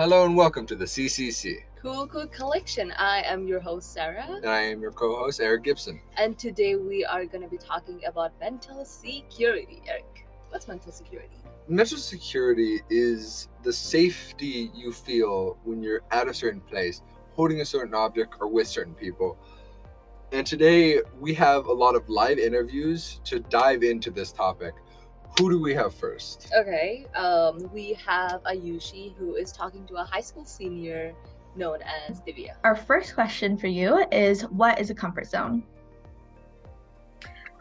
Hello and welcome to the CCC. Cool Collection. I am your host, Sarah. And I am your co-host, Eric Gibson. And today we are going to be talking about mental security. Eric, what's mental security? Mental security is the safety you feel when you're at a certain place, holding a certain object or with certain people. And today we have a lot of live interviews to dive into this topic. Who do we have first? Okay, we have Ayushi, who is talking to a high school senior known as Divya. Our first question for you is, what is a comfort zone?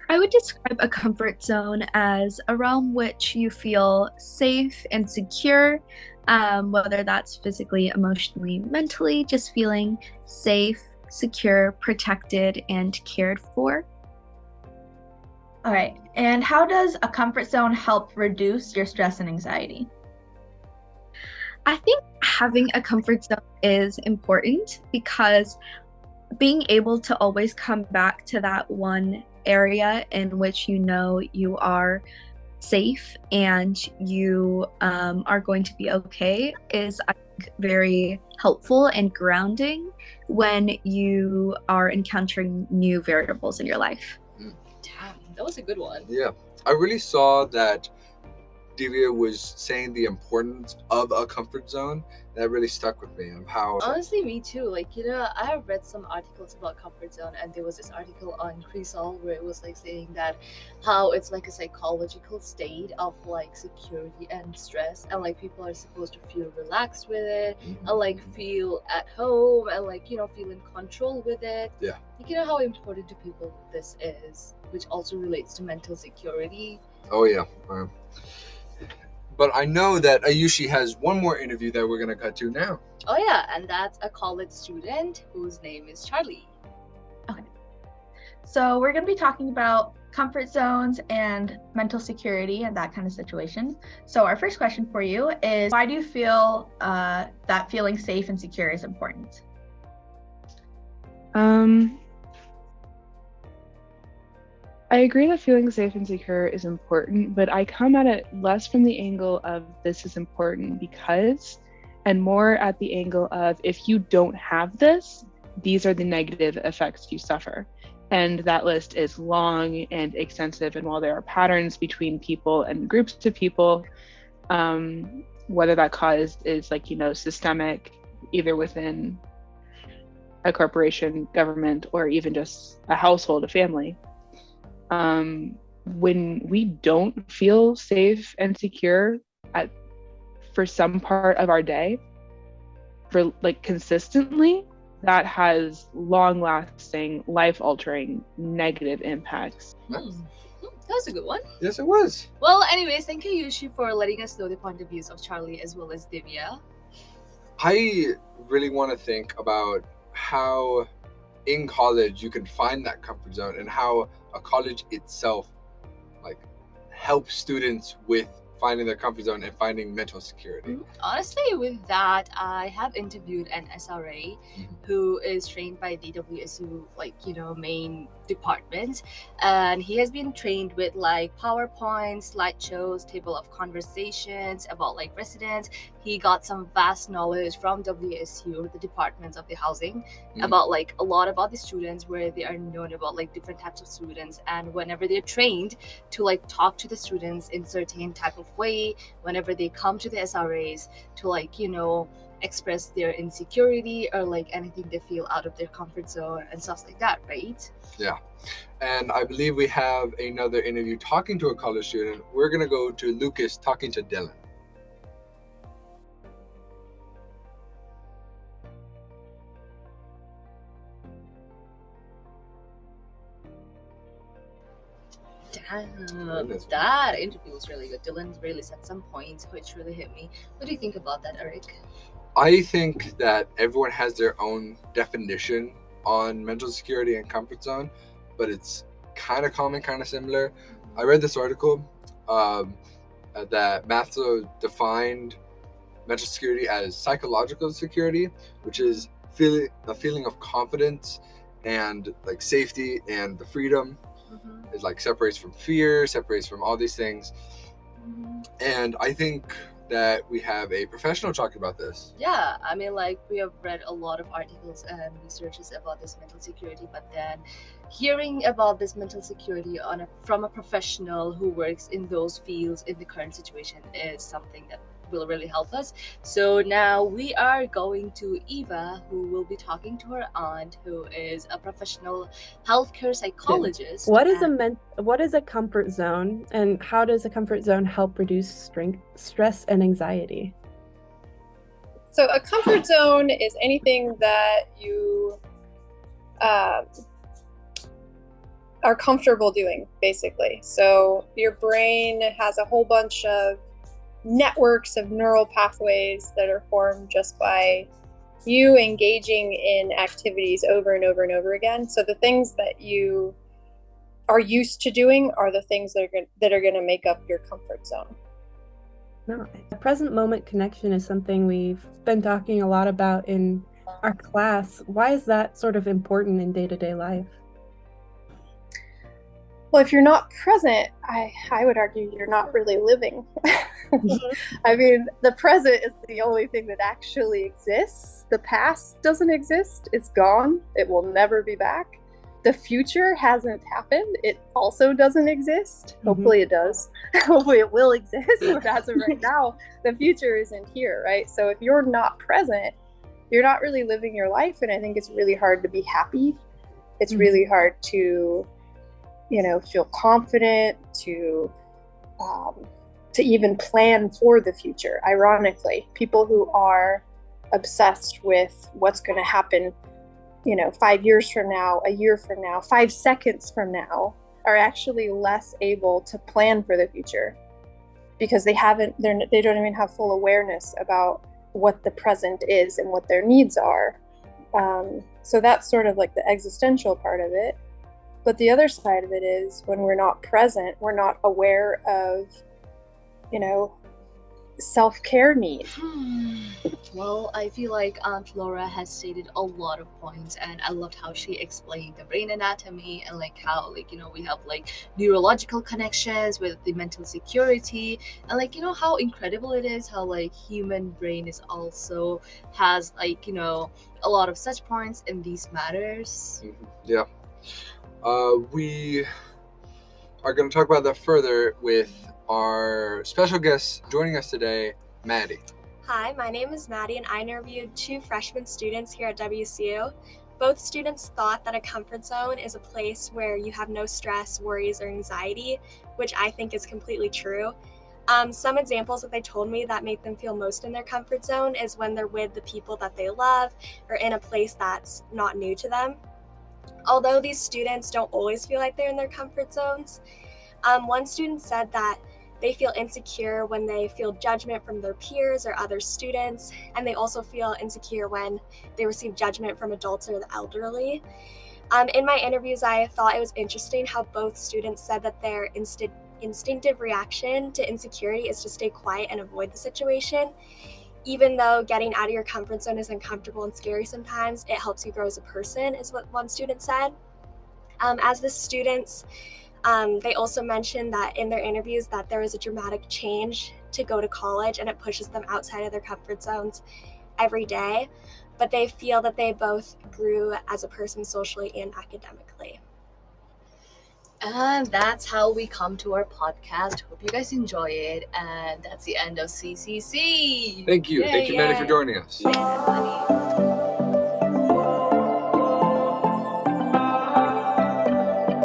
I would describe a comfort zone as a realm which you feel safe and secure, whether that's physically, emotionally, mentally, just feeling safe, secure, protected, and cared for. All right, and how does a comfort zone help reduce your stress and anxiety? I think having a comfort zone is important because being able to always come back to that one area in which you know you are safe and you are going to be okay is, I think, very helpful and grounding when you are encountering new variables in your life. Damn, that was a good one. Yeah, I really saw that Divya was saying the importance of a comfort zone. That really stuck with me of how Honestly, me too. I have read some articles about comfort zone, and there was this article on Cresol where it was saying that how it's a psychological state of security and stress, and people are supposed to feel relaxed with it, and feel at home, and feel in control with it. Yeah. How important to people this is, which also relates to mental security. Oh yeah. But I know that Ayushi has one more interview that we're going to cut to now. Oh yeah, and that's a college student whose name is Charlie. Okay. So we're going to be talking about comfort zones and mental security and that kind of situation. So our first question for you is, why do you feel that feeling safe and secure is important? I agree that feeling safe and secure is important, but I come at it less from the angle of this is important because, and more at the angle of if you don't have this, these are the negative effects you suffer. And that list is long and extensive. And while there are patterns between people and groups of people, whether that cause is systemic, either within a corporation, government, or even just a household, a family, when we don't feel safe and secure for some part of our day, for consistently, that has long-lasting, life-altering negative impacts. That was a good one. Yes, it was. Well, anyways, thank you, Yushi, for letting us know the point of views of Charlie as well as Divya. I really want to think about how in college you can find that comfort zone and how a college itself helps students with finding their comfort zone and finding mental security. Honestly, with that, I have interviewed an SRA who is trained by the WSU main department, and he has been trained with PowerPoint, slideshows, table of conversations about residents. He got some vast knowledge from WSU, the departments of the housing, about a lot about the students, where they are known about different types of students, and whenever they're trained to talk to the students in certain type of way, whenever they come to the SRAs to express their insecurity or anything they feel out of their comfort zone and stuff like that, right? Yeah. And I believe we have another interview talking to a college student. We're going to go to Lucas talking to Dylan. Damn, that interview was really good. Dylan really said some points which really hit me. What do you think about that, Eric? I think that everyone has their own definition on mental security and comfort zone, but it's kind of common, kind of similar. I read this article that Maslow defined mental security as psychological security, which is a feeling of confidence and safety and the freedom. It separates from fear, separates from all these things. And I think that we have a professional talking about this. Yeah, I mean, like, we have read a lot of articles and researches about this mental security, but then hearing about this mental security from a professional who works in those fields in the current situation is something that will really help us. So now we are going to Eva, who will be talking to her aunt, who is a professional healthcare psychologist. What is a comfort zone, and how does a comfort zone help reduce stress and anxiety? So a comfort zone is anything that you are comfortable doing, basically. So your brain has a whole bunch of networks of neural pathways that are formed just by you engaging in activities over and over and over again. So the things that you are used to doing are the things that are going to make up your comfort zone. No, the present moment connection is something we've been talking a lot about in our class. Why is that sort of important in day-to-day life? Well, if you're not present, I would argue you're not really living. I mean, the present is the only thing that actually exists. The past doesn't exist. It's gone. It will never be back. The future hasn't happened. It also doesn't exist. Hopefully it does. Hopefully it will exist. But as of right now, the future isn't here, right? So if you're not present, you're not really living your life. And I think it's really hard to be happy. It's really hard to, feel confident, to even plan for the future. Ironically, people who are obsessed with what's going to happen, 5 years from now, a year from now, 5 seconds from now, are actually less able to plan for the future because they don't even have full awareness about what the present is and what their needs are. So that's sort of like the existential part of it. But the other side of it is when we're not present, we're not aware of, self-care needs. Well, I feel like Aunt Laura has stated a lot of points, and I loved how she explained the brain anatomy and like how we have like neurological connections with the mental security, and how incredible it is how like human brain is also has a lot of such points in these matters. Yeah. We are going to talk about that further with our special guest joining us today, Maddie. Hi, my name is Maddie, and I interviewed 2 freshman students here at WCU. Both students thought that a comfort zone is a place where you have no stress, worries, or anxiety, which I think is completely true. Some examples that they told me that make them feel most in their comfort zone is when they're with the people that they love or in a place that's not new to them. Although these students don't always feel like they're in their comfort zones, one student said that they feel insecure when they feel judgment from their peers or other students, and they also feel insecure when they receive judgment from adults or the elderly. In my interviews, I thought it was interesting how both students said that their instinctive reaction to insecurity is to stay quiet and avoid the situation. Even though getting out of your comfort zone is uncomfortable and scary sometimes, it helps you grow as a person, is what one student said. As the students, they also mentioned that in their interviews that there was a dramatic change to go to college, and it pushes them outside of their comfort zones every day. But they feel that they both grew as a person socially and academically. And that's how we come to our podcast. Hope you guys enjoy it. And that's the end of CCC. Thank you. Thank you, Maddie, for joining us. Yeah,